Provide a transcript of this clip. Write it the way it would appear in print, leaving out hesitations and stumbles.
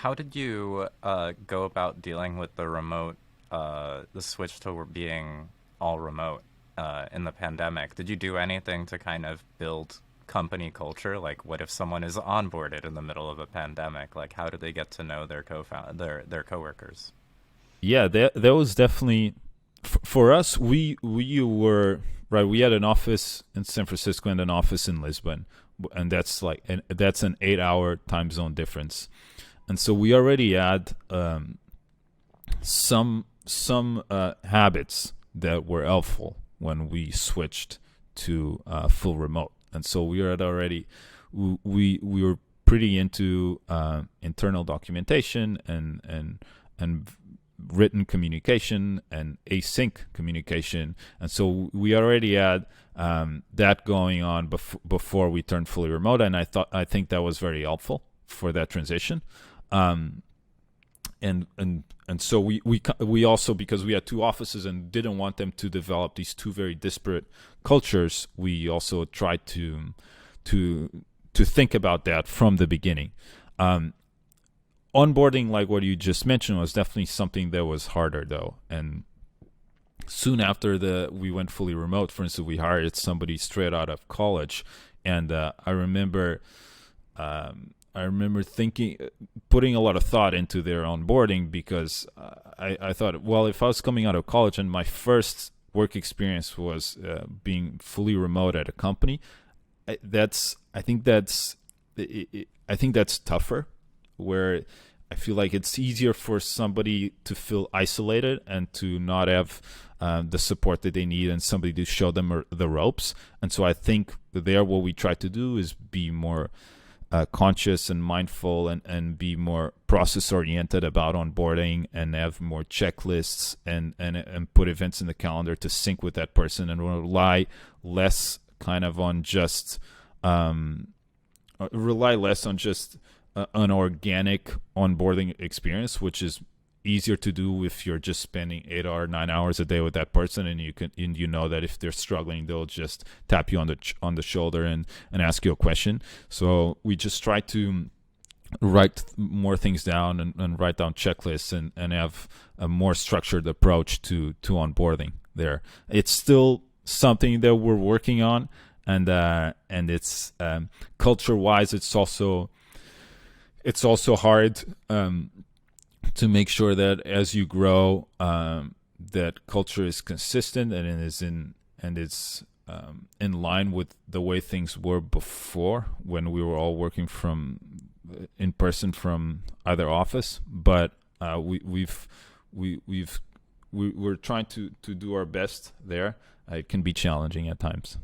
how did you go about dealing with the switch to being all remote in the pandemic? Did you do anything to kind of build company culture? Like, what if someone is onboarded in the middle of a pandemic? Like, how do they get to know their coworkers? Yeah, that was definitely for us. We were right. We had an office in San Francisco and an office in Lisbon, and that's an 8 hour time zone difference. And so we already had some habits that were helpful when we switched to full remote. And so we had already we were pretty into internal documentation and written communication and async communication, and so we already had that going on before we turned fully remote. And I think that was very helpful for that transition. Um, and so we also, because we had two offices and didn't want them to develop these two very disparate cultures, we also tried to to think about that from the beginning. Um, Onboarding, like what you just mentioned, was definitely something that was harder though. And soon after the we went fully remote, for instance, we hired somebody straight out of college, and I remember thinking, putting a lot of thought into their onboarding, because I thought, well, if I was coming out of college and my first work experience was being fully remote at a company, that's I think that's I think that's tougher. Where I feel like it's easier for somebody to feel isolated and to not have the support that they need and somebody to show them the ropes. And so I think there, what we try to do is be more conscious and mindful, and be more process oriented about onboarding, and have more checklists, and put events in the calendar to sync with that person, and rely less kind of on just rely less on just an organic onboarding experience, which is easier to do if you're just spending 8 or 9 hours a day with that person, and you know that if they're struggling, they'll just tap you on the shoulder and ask you a question. So we just try to write more things down, and write down checklists, and have a more structured approach to onboarding there. It's still something that we're working on, and it's culture wise, it's also hard to make sure that as you grow, that culture is consistent, and it is in line with the way things were before, when we were all working from in person from either office. But we're trying to do our best there. It can be challenging at times.